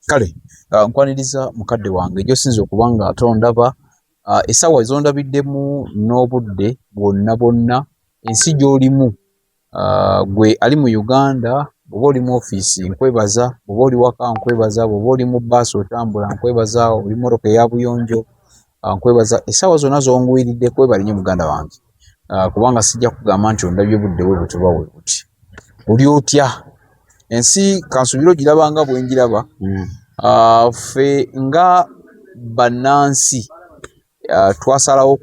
kale nkwaniriza mukadde wange gyosinza okubanga ate ondaba essaawa ezondabiddemu n'obudde bwonna ensi gy'olimu gwe ali mu Uganda bw'oba oli mu ofiisi nkwebaza, bw'oba oli waka nkwebaza, bw'oba oli mu bbaasi otambula nkwebaza, oli mmotoka eya buyonjo nkwebaza, essaawa zonna zongwiridde kwebalinye muganda wange kubanga sijja kugamba nti ondabye budde bwe butuba bwe buti. Oli otya? Ensi kansubira ogirabanga bwe njiraba. Ffe nga bannansi twasalawo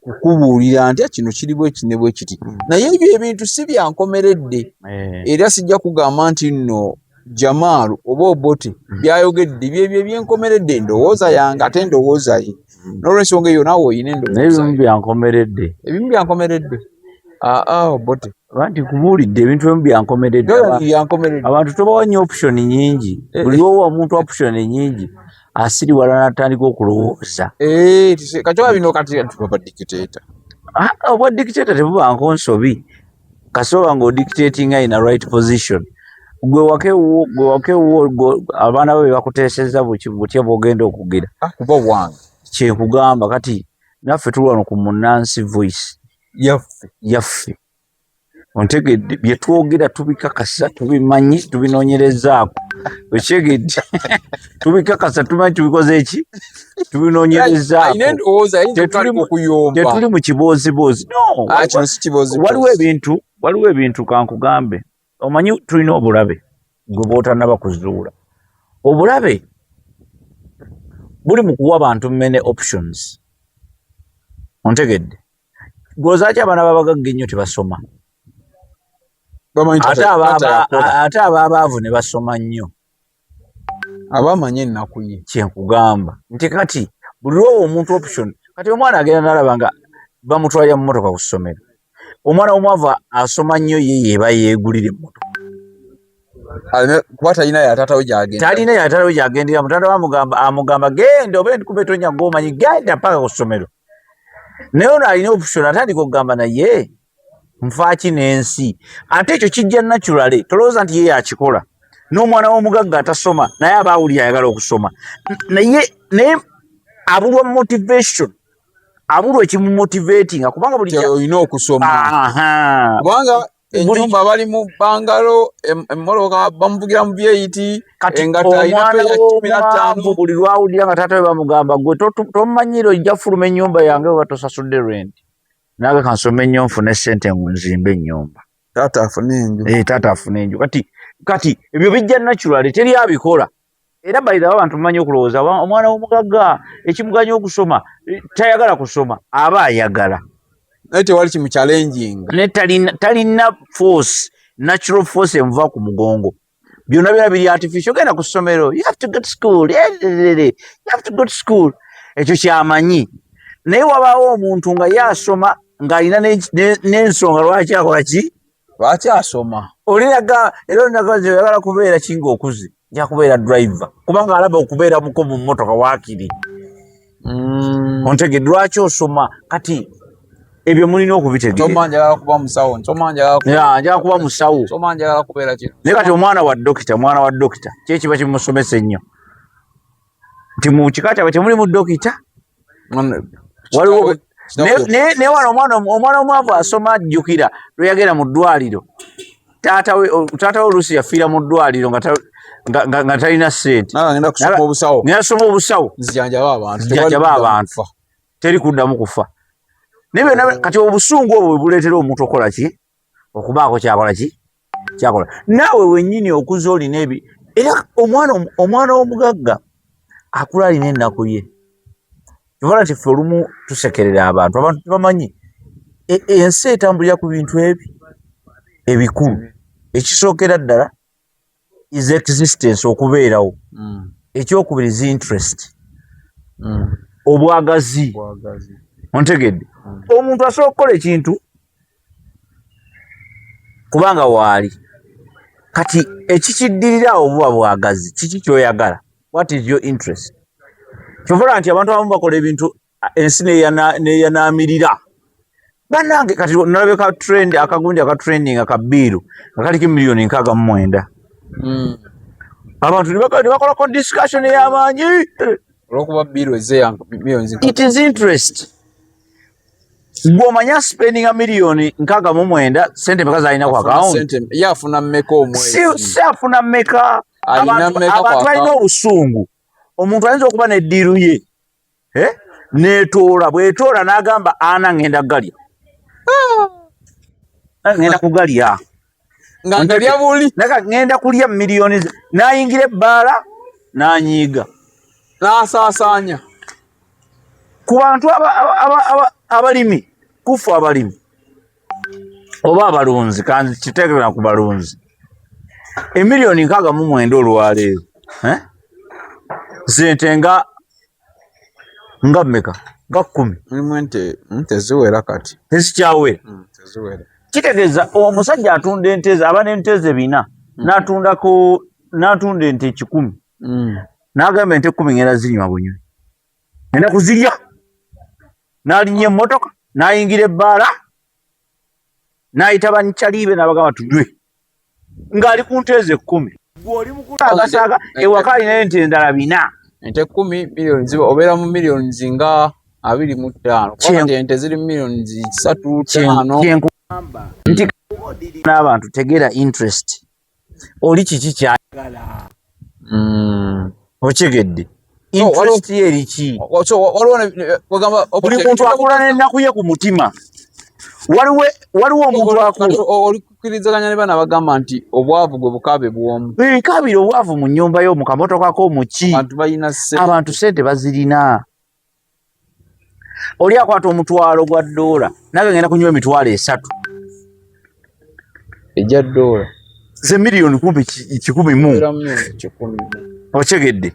kukubuulira nti kino kiri bwe kine bwe kiti, naye ebyo ebintu si byankomeredde era sijja kugamba nti nno Jamal oba Obote byayogedde byebyo byenkomeredde endowooza yange ate endowooza ye, n'olwensonga eyo naawe oyina endowooza. Ebimu byankomeredde. Ebimu byankomeredde. Obote Banti kubuulidde ebintu ebimu byankomeredde. Abantu tobawa nnyo option nyingi. Buli owa omuntu option nyingi asiriwala n'atandika okulowooza. Kati bino kati tubaba dictator. Obwa dictator tebubanko nsobi. Kasoba ng'odictating in a right position. Gwe wakewo abaana be bakuteeseza butya bw'ogenda okugira. Kuba wange. Kyenkugamba kati naffe tuli wano ku Munnansi Voice. Yaffe. Ontegedde bye twogera tubikakasa, tubimanyi, tubinoonyerezaako. Okyegedde. Tubikakasa tumanyi tubikoze eki? Tubinoonyerezaako. Tetuli mu kiboozibozi. No. Waliwo ebintu kankugambe. Omanyi tulina obulabe gwe bw'otannaba kuzuula. Obulabe buli mu kuwa abantu mmene options. Ontegedde. Gwozaaki abaana babagagga ennyo tebasoma. Ate ababaavu ne basoma nnyo. Abamanyi ennaku ye. Kyenkugamba nti kati buli lwowa omuntu option, kati omwana agenda n'alaba nga bamutwalira mu mmotoka ku ssomero. Omwana omwava asoma nnyo ye yeeba yeegulira emmotoka. Kuba talina yataatawe gy'agenda. Talina yataatawe gy'agendera. Mutanda amugamba genda oba entukuba etonya ng'omanyi genda mpaka ku ssomero. Naye ono alina option atandika okugamba naye nfaaki n'ensi. Ate ekyo kijja naturally. Tolowooza nti ye yakikola. N'omwana w'omugagga atasoma naye aba awulira ayagala okusoma. Naye abulwa motivation. Abulwa ekimumotivatinga kubanga buli olina okusoma. Kubanga ennyumba bali mu bangalo emmoloka bamuvugira mu byeyiti engata ayina ya 15. Buli lwawulira nga taata we bamugamba gwe tomanyire ojja fuluma ennyumba yange oba tosasudde rent. Nange kansome nnyo nfune ssente nzimbe ennyumba. Taata afune enju. Taata afune enju. Kati ebyo bijja naturally teri abikola. Era bayirawo abantu mumanyi okulowooza omwana w'omugagga ekimuganya okusoma tayagala kusoma aba ayagala. Naye tewali kimu challenging. Ne talina force, natural force enva ku mugongo. Byonna byonna biri artificial. Genda ku ssomero. You have to go to school. You have to go to school. Ekyo kyamanyi. Naye wabaawo omuntu nga yasoma ng'alina n'ensonga lwaki akola ki? Lwaki asoma? Olinaga era olinaga oyagala kubeera ki ng'okuze? Nja kubeera driver. Kubanga alaba okubeera muko mu mmotoka waakiri. Ontegedde lwaki osoma? Kati ebyo mulina okubitegeera. Nsoma njagala kuba musawo. Njagala kuba musawo. Nsoma njagala kubeera kino. Naye kati omwana wa dokita ki ekiba kimusomesa ennyo? Nti mu kika kyabwe temuli mu dokita. Waliwo ne wano omwana omwavu asoma ajjukira lwe yagenda mu ddwaliro. Taata we oluusi yafiira mu ddwaliro nga talina ssente. Ngenda kusoma obusawo. Ngenda kusoma obusawo. Nzijanjaba abantu. Teri kuddamu kufa. Naye kati obusungu obwo buleetera omuntu okola ki? Okubaako kyakola ki? Kyakola. Naawe wennyini okuza olina era omwana w'omugagga akula alina ennaku ye. Kivala nti ffe olumu tusekerera abantu tebamanyi ensi etambulira ku bintu ebikulu. Ekisookera ddala is existence, okubeerawo. Ekyokubiri is interest. Obwagazi. Ontegedde. Omuntu asobola okukola ekintu kubanga waali. Kati ekikiddirirawo buba bwagazi. Kiki kyoyagala? What is your interest? Kivala nti abantu abamu bakola ebintu ensi neyanaamirira. Bannange kati nalabeka trend akagundi aka trending akabiiru nga kaliko $6,900,000. abantu nibakolako discussion y'amaanyi olwokuba biiro ezeya millions. It is interest. Gw'omanya spending a million 69 sente meka zalina ku account. Yafuna mmeka omwezi. Si afuna mmeka. Abantu balina obusungu. Omuntu ayinza okuba n'eddiiru ye. N'etoola bw'etoola n'agamba ana ngenda galya. Ngenda kugalya. Nga ngalya buli. Ngenda kulya millions. N'ayingira ebbaala n'anyiiga. N'asaasaanya. Ku bantu abalimi kufa abalimi oba abalunzi kandi kitegeera ku balunzi emiliyoni 69 olwaleero sente nga mmeka nga 10 ente ziwera kati tezikyawera teziwera kitegeeza omusajja atunda ente aba n'ente ze bina n'atunda ente 10 n'agamba ente 10 ngenda zinywa bunywi ngenda kuzirya n'alinnya emmotoka n'ayingira ebbaala n'ayita bannyaliibe n'abagamba tunywe ng'ali ku nte ze 10 gw'oli mukulagasaaga ewaka alina ente endala 4 ente 10 millions ziba obeera mu millions nga 25 kubanga ente ziri millions 3 5 nti n'abantu tegeera interest oli kiki kyayagala okigedde interest ye eriki buli muntu akola n'ennaku ye ku mutima waliwo omuntu olikukirizaganya ne bana bagamba nti obwavu gwe bukaabe bwomu kaabira obwavu mu nnyumba yo mu kamotokako muki abantu sente bazirina oli akwata omutwalo gwa $1 naga ngenda kunywa emitwalo 3 ejja $1 ze miliyoni kumpi 10 okigedde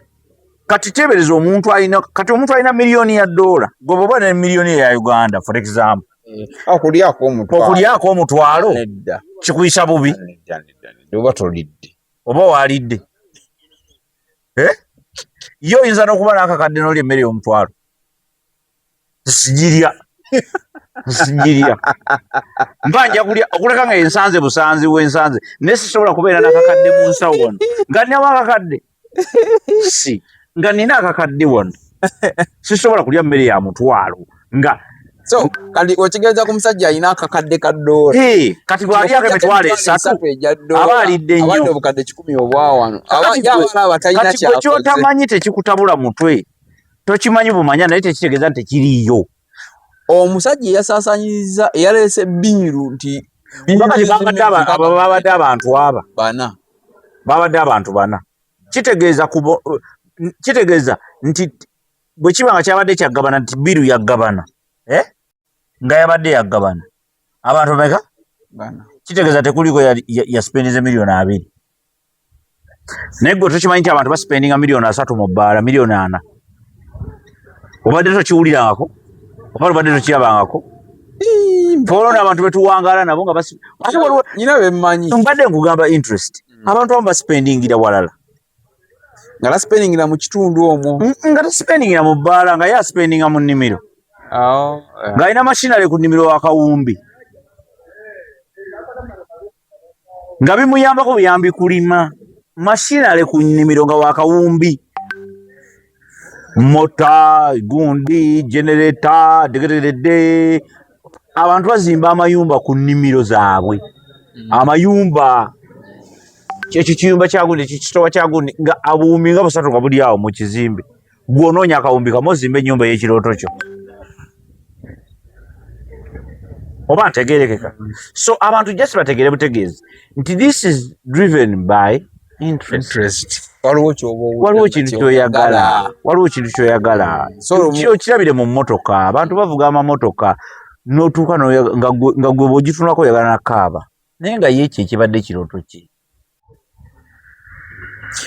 kati tebereza omuntu alina miliyoni ya $1 gwe bwoba ne miliyoni ya Uganda for example okulyako omutwalo kikuyisa bubi oba tolidde oba walidde yo oyinza n'okuba n'akakadde n'olya emmere y'omutwalo sigirya mba nja kulya okuleka nga ensanze busanzi wensanze naye sisobola kubeera n'akakadde mu nsawo wano nga nninawo akakadde si nga nina akakadde wano sisobola kulya mmere ya mutwalo nga so kati okigeeza ku musajja alina akakadde ka $1 kati bw'alyako emitwalo 3 aba alidde nnyo abadde obukadde 10 obwawano kati gwe kyotamanyi tekikutabula mutwe tokimanyi bumanya naye tekitegeeza nti tekiriiyo omusajja eyasaasaanyiriza eyaleese biiru nti babadde abantu aba babadde abantu 4 kitegeeza nti bwe kiba nga kyabadde kyaggabana nti biiru yaggabana nga yabadde yaggabana abantu meka kitegeeza tekuliko yaspendize miliyoni 2 naye gwe tokimanyi nti abantu baspendinga miliyoni 3 mu bbaala miliyoni 4 obadde tokiwulirangako oba obadde tokirabangako olona abantu betuwangala nabo nga nyina bemmanyi mbadde nkugamba interest abantu abamu baspendingira walala nga taspendingira mu kitundu omwo nga taspendingira mu bbaala nga ye aspendinga mu nnimiro ng'alina mashinale ku nnimiro wa Kawumbi nga bimuyambako buyambi kulima mashinale ku nnimiro nga wa Kawumbi mota gundi generator degedede abantu bazimba amayumba ku nnimiro zaabwe amayumba kyekyo kiyumba kyagundi kikitowa kyagundi nga abuumi nga 3 nga buli awo mu kizimbe gw'onoonya Kawumbi kamuzimba ennyumba y'ekirooto kyo oba ntegeerekeka so abantu just bategeere butegeezi nti this is driven by interest waliwo kintu kyoyagala kirabire mu mmotoka abantu bavuga amamotoka n'otuuka nga gwe bw'ogitunulako oyagala nakaaba naye nga yeekyo ekibadde kirooto kye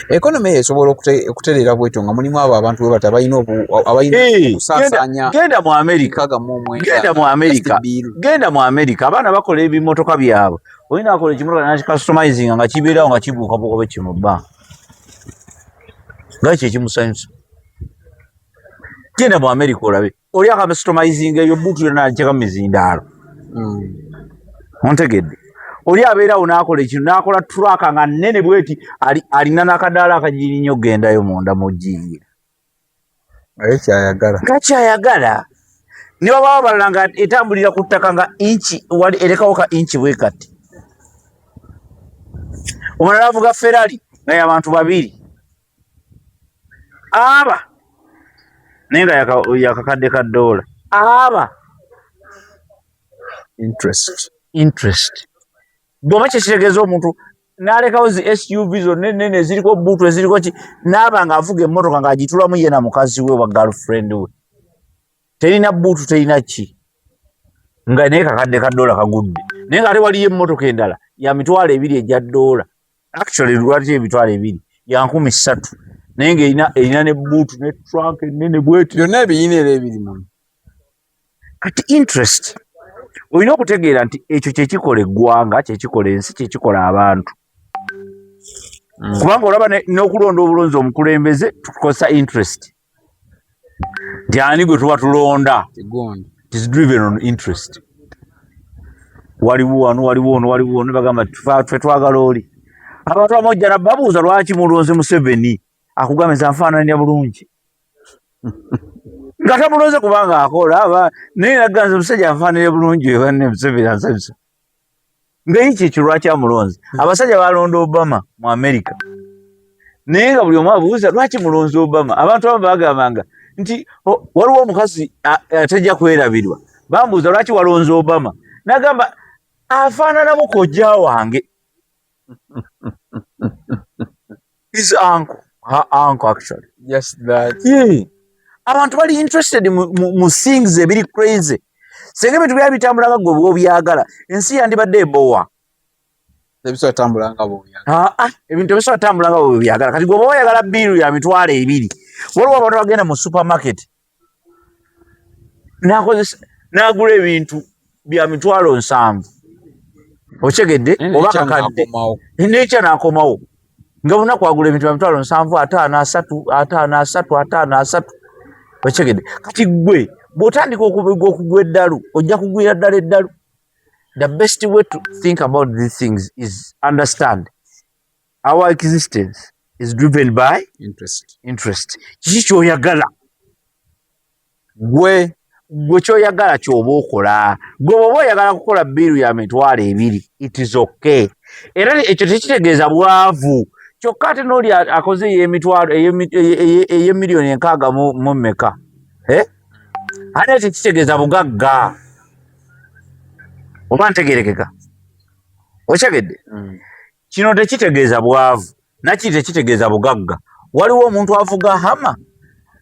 ekonomi esobola okutereera bwetyo nga mulimu abo abantu bwe bati abalina okusaasaanya genda mu Amerika abaana bakola ebimotoka byabwe olina akola ekimotoka nakikastomizing nga kibeerawo nga kibuukabuuka bwe kino bbanga nga ekyo ekimusanyusa genda mu Amerika olabe oli akastomizing eyo buutu yonna nagyeka mu mizindaalo ontegedde oli abeerawo n'akola ekintu n'akola turaka nga nnene bweti alina n'akadaala akajiri nnyo gendayo munda mujiyira nga kyayagala ne babaawo balala nga etambulira ku ttaka nga inchi wali erekawo ka inchi bwe kati omulala avuga Ferrari nga y'abantu babiri aba naye nga yakakadde ka $, aba interest bw'oba kyekitegeeza omuntu n'alekawo zi SUV zonna ennene eziriko buutu eziriko ki n'aba ng'avuga emmotoka ng'agitulamu ye na mukazi we wa girlfriend we terina buutu terina ki nga naye kakadde ka $, kagudde naye ng'ate waliyo emmotoka endala ya $200 ejja $, actually lwaki emitwalo 2 ya 13,000 naye ng'erina ne buutu ne trunk ennene bweti byonna ebiyina era ebiri mu kati interest olina okutegeera nti ekyo kyekikola eggwanga kyekikola ensi kyekikola abantu kubanga olaba n'okulonda obulonzi omukulembeze tukozesa interest nti ani gwe tuba tulonda it is driven on interest waliwo wano waliwo ono waliwo ono bagamba ffe twagala oli abantu amojja babuuza lwaki mulonze Museveni akugambeza nfaananya bulungi nga tamulonze kubanga akola naye naganza omusajja afaanire bulungi we banne Museveni ansanyusa nga iki ekyo lwaki amulonze abasajja balonda Obama mu America naye nga buli omu abuuza lwaki mulonze Obama abantu abamu bagambanga nti waliwo omukazi atajja kwerabirwa bambuuza lwaki walonze Obama nagamba afaananamu kojja wange his uncle her uncle actually yes that yeah. Abantu bali interested mu things ebiri crazy senga ebintu byali bitambulanga gwe bw'obyagala ensi yandibadde ebowa ebisobola tambulanga bw'obyagala ebintu ebisobola tambulanga bw'obyagala kati gwe oyagala biiru ya $200 waliwo abantu bagenda mu supermarket n'agula ebintu bya $7,000 okyegedde oba kakadde n'ekya n'akomawo nga bunaku agula ebintu bya $5,000 53 okyegedde kati gwe bw'otandika okugwa eddalu ojja kugwira ddala eddalu. The best way to think about these things is understand our existence is driven by interest. Kiki kyoyagala gwe kyoyagala kyoba okola gwe bw'oba oyagala kukola biiru ya $200 it is okay era ekyo tekitegeeza bwavu kyokka ate n'oli akoze ey'emiliyoni 6 mu mmeka ate tekitegeeza bugagga oba ntegerekeka okyegedde kino tekitegeeza bwavu nakiri tekitegeeza bugagga. Waliwo omuntu avuga hama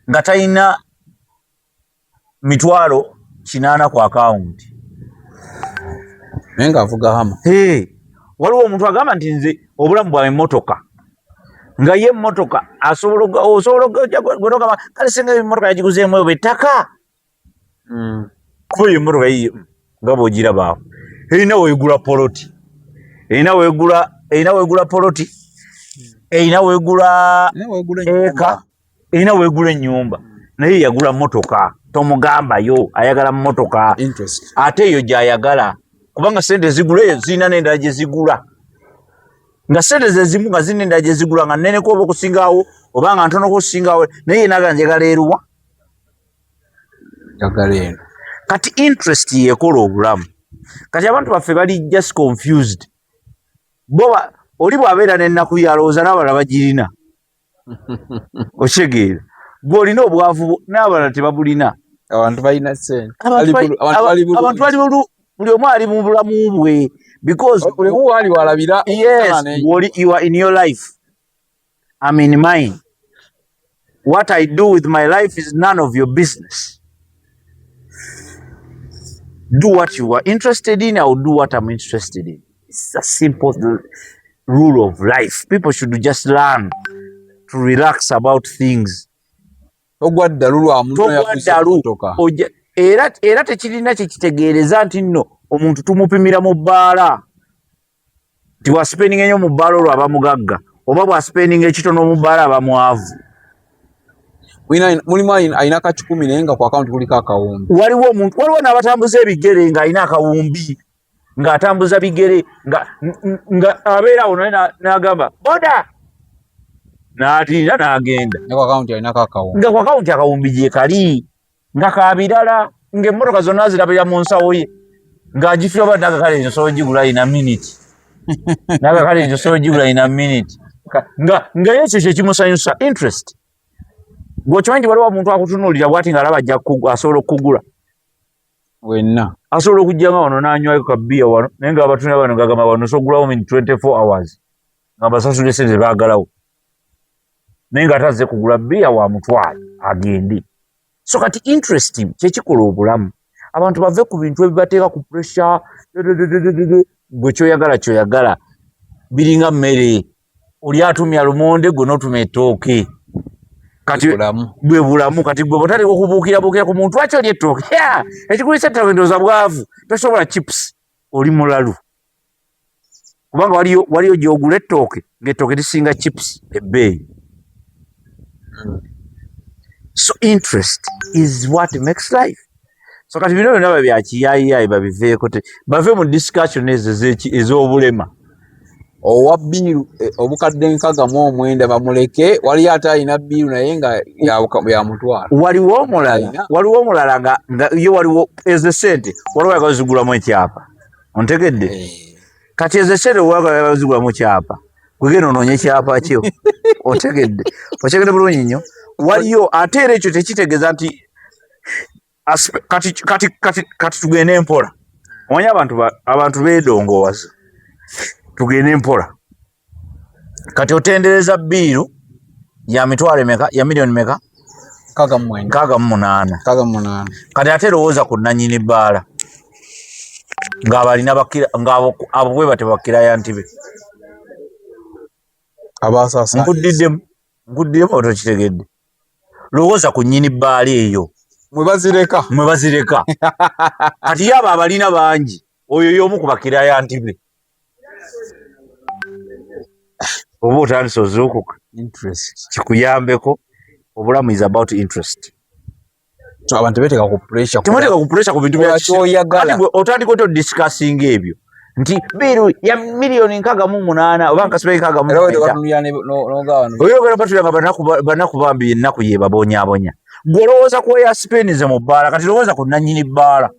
nga talina $80,000 ku akawunti naye ng'avuga hama. Waliwo omuntu agamba nti nze obulamu bwa emmotoka nga ye emmotoka osobola okugamba kale singa emmotoka yagiguzeemu eyo ettaka kuba eyo emmotoka yiyo nga bw'ogirabaawo erina weegula poloti erina weegula poloti erina weegula eka erina weegula ennyumba naye yagula mmotoka tomugambayo ayagala mmotoka ate eyo gy'ayagala kubanga sente zigula eyo zirina n'endala gye zigula nga sente ze zimu nga zirina endala gye zigula nga nneneko oba okusingawo oba nga ntonoko okusingawo naye yenagala njagala eruwa kati interest yekola obulamu. Kati abantu baffe bali just confused boba oli bw'abeera n'ennaku yalowooza n'abalala bagirina okitegeera gwe olina obwavu n'abalala tebabulina. Abantu balina ssente abantu bali buli omu ali mu bulamu bwe because buli omu wali walabira. Yes, you are in your life, I'm in mine. What I do with my life is none of your business. Do what you are interested in, I will do what I'm interested in. It's a simple rule of life. People should just learn to relax about things. Era tekirina kyekitegeereza nti nno omuntu tumupimira mu bbaala nti bw'asipendinga ennyo mu bbaala olwo aba mugagga oba bw'asipendinga ekitono mu bbaala aba mwavu. Mulimu alina ka 10 naye nga ku akawunti kuliko akawumbi. Waliwo n'abatambuza ebigere ng'alina akawumbi ng'atambuza bigere nga abeera awo naye n'agamba boda n'atiira n'agenda ne ku akawunti alinako akawumbi nga ku akawunti akawumbi gye kali nga kabirala ng'emmotoka zonna zirabira mu nsawo ye ng'agifira n'akakale nzo sobola gigula ina minute n'akakale nzo sobola gigula ina minute nga ekyo kye kimusanyusa interest ng'okimanyi nti waliwo omuntu akutunuulira bw'ati ng'alaba ajja asobola okugula wenna asobola okujja nga wano n'anywayo kabbiya wano naye ng'abatunira bano ng'agamba wano sogulawo in 24 hours nga basasula esente baagalawo naye ng'atazze kugula bbiya wa mutwalo agende. So kati interest kyekikola obulamu. Abantu bave ku bintu ebibateeka ku pressure gwe kyoyagala biringa mmere oli atumya lumonde gwe n'otuma ettooke kati bwe bulamu kati gwe botandika okubuukira ku muntu aki oli ettooke ekikulisa ettooke ndowooza bwavu tosobola chips oli mulalu kubanga waliyo gy'ogula ettooke ng'ettooke lisinga chips ebbeeyi. So interest is what makes life. So kati bino byonna babyakiyayiyayi babiveeko bave mu discussion ezo ez'obulema. Owa bbiiru obukadde 69 bamuleke wali ate alina bbiiru naye nga ya mutwalo. Waliwo omulala nga yo waliwo ezo sente waliwo ayagala zigulamu ekyapa ontegedde kati ezo sente wagala zigulamu kyapa kwegenda onoonya ekyapa kyo otegedde bulungi nnyo. Waliyo ate era ekyo tekitegeeza nti kati tugende empola omanyi abantu beedongoowaza tugende empola kati otendereza bbiiru ya mitwalo emeka ya miliyoni meka 68 kati ate lowooza ku nannyini bbaala ng'abalina ng'abo bwe batebakira yantibe abaasasa nkuddidemu otokitegedde lowooza ku nnyini bbaala eyo mwe bazireka kati yaba abalina bangi oyo y'omu ku bakira yantibe oba otandise ozuukuka interest kikuyambeko obulamu is about interest. So abantu beteeka ku pressure ku bintu byaky'oyagala otandika otodiscussing ebyo nti bbiiru ya miliyoni 68 oba nkasibe 68 oyogera batulanga banaku bambi ennaku ye babonyaabonya gwe olowooza kweya sipenize mu bbaala kati lowooza ku nannyini bbaala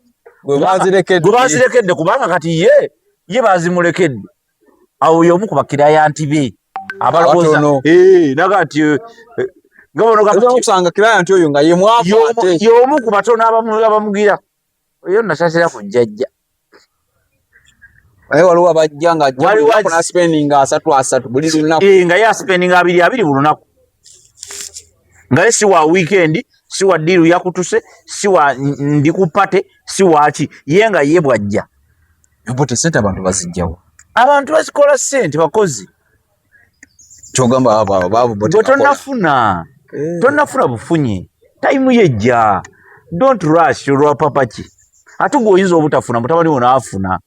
gwe bazirekedde kubanga kati ye bazimulekedde awo y'omu ku bakirayanti be abalowooza naga nti usanga client oyo nga y'omu ku batono abamugira oyo nasasira ku jjajja waliwo abajja nga na spending 3 buli lunaku nga ye spending 2 buli lunaku nga ye si wa weekend si wa diiru yakutuse si wa ndi ku pate si waki ye nga ye bwajja mpote sente abantu bazijjawo abantu bazikola sente bakozi kyogamba abo tonnafuna bufunye time yejja don't rush olwa papaki ate gweoyinza obutafuna mutabani wona afuna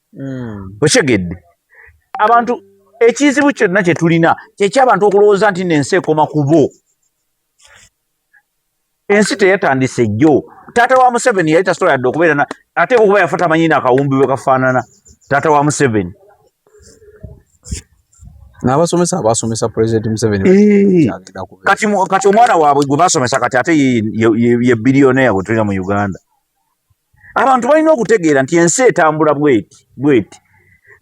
okyegedde abantu ekizibu kyonna kye tulina kyekyabantu okulowooza nti n'ensi ekoma kubo ensi teyatandise jjo taata wa Museveni yali tasobola yadde okubeera ate okuba yafuta amanyina akawumbi bwe kafaanana taata wa Museveni n'abasomesa abasomesa President Museveni kati omwana waabwe gwe basomesa kati ate ye biliyonea bwe tulina mu Uganda. Abantu balina okutegeera nti ensi etambula bweti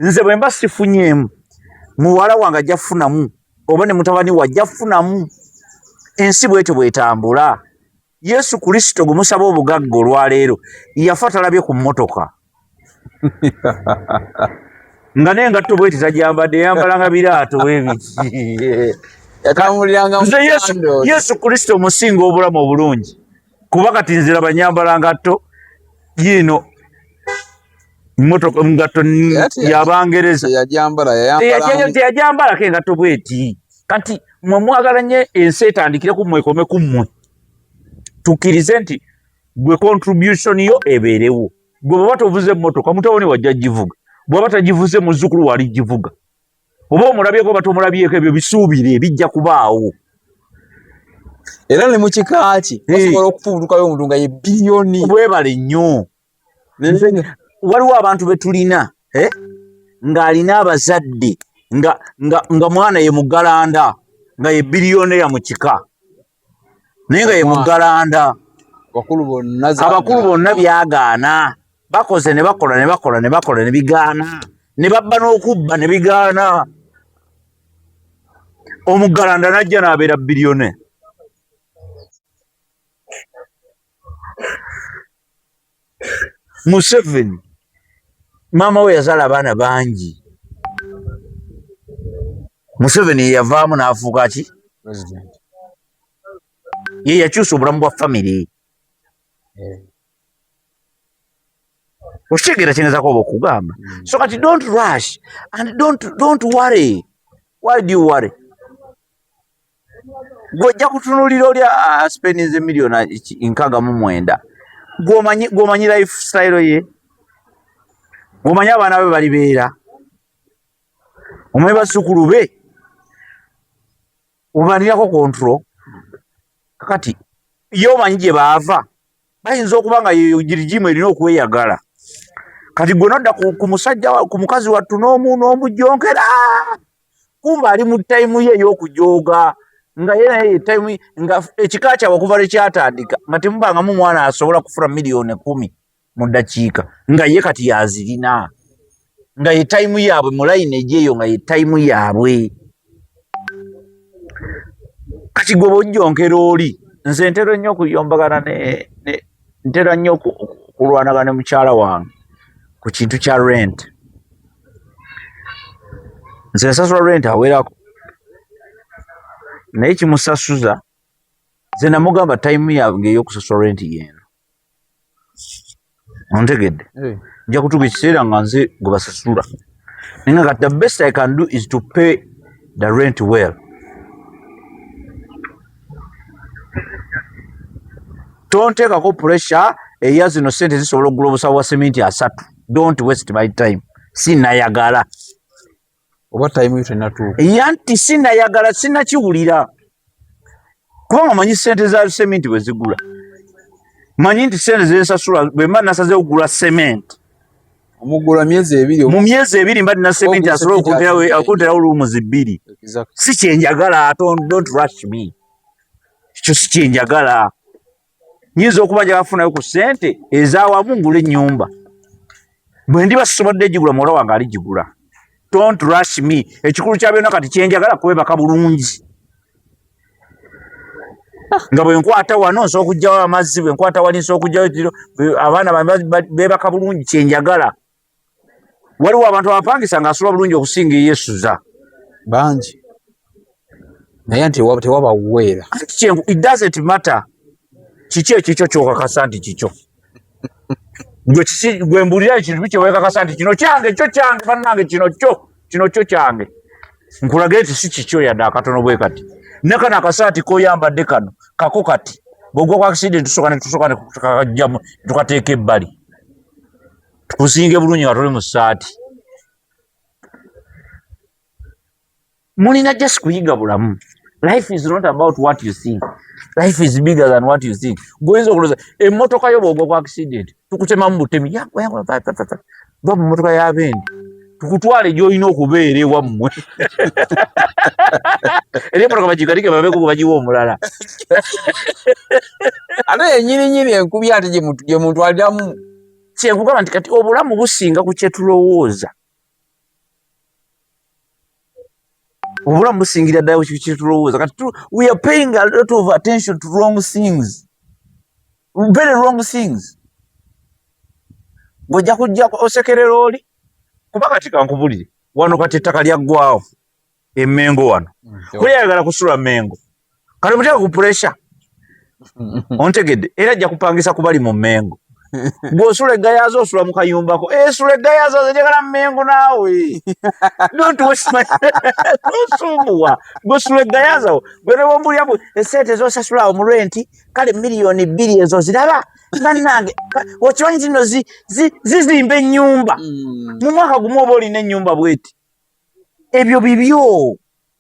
nze bwe mba sifunyeemu muwala wange ajja kufunamu oba ne mutabani we ajja kufunamu ensi bwetyo bwetambula. Yesu Kristo gwe musaba obugagga olwaleero yafa talabye ku mmotoka nga n'engatto bweti tajambadde yambalanga biraato webiki yatambuliranga Yesu Kristo musinga obulamu obulungi kuba kati nzira banyambala ngatto yino mmotoka ngatto yabangereza teyajambala kengatto bweti kati mwe mwagala nnyo ensi etandikire ku mwekome ku mmwe tukkirize nti gwe contribution yo ebeerewo gwe baba tovuze emmotoka mutabani wajja givuga bwaba tagivuze muzzukulu wali givuga oba omulabyeko oba tomulabyeko ebyo bisuubire bijja kubaawo era ne mu kika ki osobola okufubutukayo omuntu nga ye biliyoni bwebale nnyo waliwo abantu betulina ng'alina abazadde nga mwana ye mugalanda nga ye biliyonera mu kika naye nga ye mugalanda abakulu bonna byagaana bakoze ne bakola ne bigaana ne babba n'okubba ne bigaana omugalanda najja n'abeera biliyone. Museveni maama we yazaala abaana bangi. Museveni ye yavaamu n'afuuka ki? Ye yakyusa obulamu bwa famire. Okitegeera kyengezaako oba okugamba. So kati don't rush and don't worry. Why do you worry? Gwojja kutunuulira oli aspendinze miliyoni 69 gw'omanyi lifestyle ye, gw'omanyi abaana be balibeera, omanyi bazzukulu be obanirako control. Kakati ye omanyi gye baava bayinza okuba nga rigimu erina okweyagala. Kati gwe nodda ku musajja ku mukazi wattu n'omujonkera kumba ali mu tayimu ye ey'okujooga nga ye naye tayimu nga ekika kyabwe okuva lwe kyatandika nga temubangamu mwana asobola kufuna miliyoni 10 mu ddakiika nga ye kati yazirina nga ye tayimu yaabwe mu layini egyeyo nga ye tayimu yaabwe. Kati gwe bw'ojjonkera oli nze ntera nnyo okuyombagana ntera nnyo okulwanagana ne mukyala wange ku kintu kya rent. Nze nsasula rent awerako naye kimusasuza nze namugamba tayimu yange ey'okusasula rent yeeno. Ontegedde? Nja kutuuka ekiseera nga nze gwe basasula naye nga the best I can do is to pay the rent well. Tonteekako pressure eya zino sente zisobola okugula obusawo bwa sementi 3. Don't waste my time. Sinayagala. Oba time yo tenatuuka. Yanti sinayagala sinakiwulira. Kubanga manyi sente za sementi bwe zigula. Manyi nti sente zensasula bwe mba nasaze okugula sementi. Omugula myezi 2. Mu myezi 2 mba nina sementi asobola okunterawo rooms 2. Exactly. Si kyenjagala. Don't rush me. Ekyo si kyenjagala. Nyinza okuba njagala kufunayo ku sente ezaawamu ngula ennyumba. Bwe ndiba sisobodde gigula muwala wange aligigula. Don't rush me. Ekikulu kya byonna kati kyenjagala kwebaka bulungi. Nga bwe nkwata wano nsobola okugyawo amazzi, bwe nkwata wali nsobola okugyawo abaana beebaka bulungi kyenjagala. Waliwo abantu abapangisa ng'asula bulungi okusinga eyeesuza. Bangi. Naye nti tewaba uweera. It doesn't matter. Kiki ekikyo kyokakasa nti kikyo? Gwe mbulira ekintu kye weekakasa nti kino kyange kyo kyange bannange kino kyo kyange. Nkulage nti si kikyo yadde akatono bwe kati. Ne kano akasaati k'oyambadde kano kako kati. Bw'ogwa ku accident tusooka ne tukajjamu tukateeka ebbali. Tukusinge bulungi nga tuli mu ssaati. Mulina just kuyiga bulamu. Life is not about what you see. Life is bigger than what you think. Goyinza okuloza emmotoka yo bw'ogwa ku accident tukutemamu butemi va mu mmotoka y'abendi tukutwale gy'olina okubeera ewammwe. Era emmotoka bagigalike babeeko gwe bagiwa omulala. Ate yennyini enkubi ate gye mutwaliramu. Kyenkugamba nti kati obulamu businga ku kye tulowooza. Obulamu busingira ddala kye tulowooza. Kati we are paying a lot of attention to wrong things. Very wrong things. Ng'ojja kujja osekerera oli. Kuba kati kankubulire. Wano kati ettaka lyaggwawo. Emmengo wano. Kuli ayagala kusula Mmengo. Kati muteeka ku pressure. Ontegedde. Era ajja kupangisa kubali mu Mmengo. Gw'osula eggayaazo osula mu kayumbako. Sula eggayaazo zenjagala Mmengo naawe. Don't waste my tosumbuwa. Gw'osula eggayaazo. Gwe ne bw'ombuliramu esente z'osasula mu renti kale miliyoni 2 ezo ziraba. Bannange okimanyi nti nno zizimba ennyumba. Mu mwaka gumu oba olina ennyumba bweti. Ebyo bibyo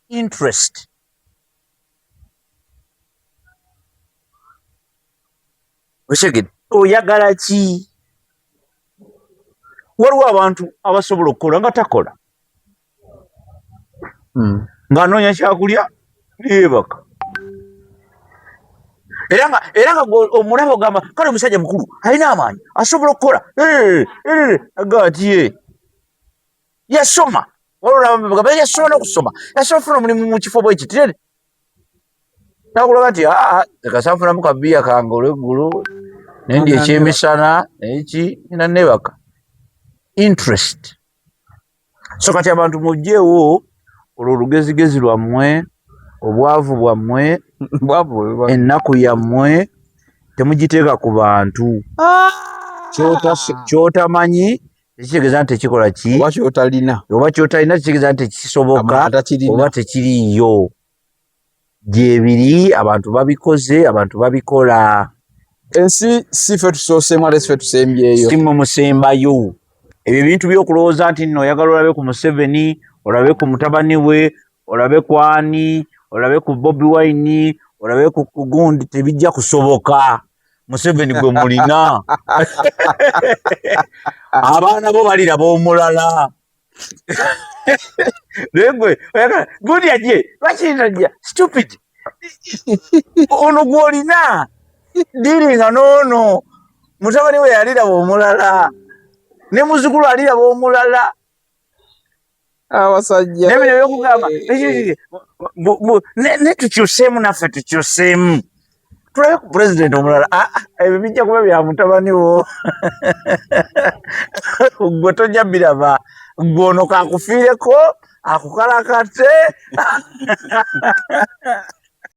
interest. Oshegedde. Oyagala ki? waliwo abantu abasobola okukola nga takola ng'anoonya kyakulya neebaka era nga omulaba ogamba kale omusajja mukulu alina amaanyi asobola okukola agati yasoma walolaba yasobola n'okusoma yasobola okufuna omulimu mu kifo bwe kitirere nakulaba nti kasanfunamu kabiya kange olweggulu nendi ekyemisana eki ina nebaka interest so kati abantu mujjeewo olwo olugezigezi lwammwe obwavu bwammwe ennaku yammwe temugiteeka ku bantu kyotamanyi tekitegeeza nti tekikola ki oba kyotalina tekitegeeza nti tekisoboka oba tekiriiyo gyebiri abantu babikoze abantu babikola ensi sife tusooseemu ate sife tusembyeyo simu musembayo ebyo bintu by'okulowooza nti nno oyagala olabe ku Museveni olabe ku mutabani we olabe ku Ani olabe ku Bobi Wine olabe ku gundi tebijja kusoboka Museveni gwe mulina abaana bo baliraba omulala Lengwe, gundi yaje, lwaki stupid. Ono gwolina. Diringa nono. Mutabani we yalira omulala. Ne muzukulu alira omulala. Abasajja. Nebe yokugamba. Ne tukyusemu naffe tukyusemu. Tulabe ku president omulala. Ebyo bijja kuba bya mutabani wo. Gwe tojja biraba. Gwono kakufiireko akukalakate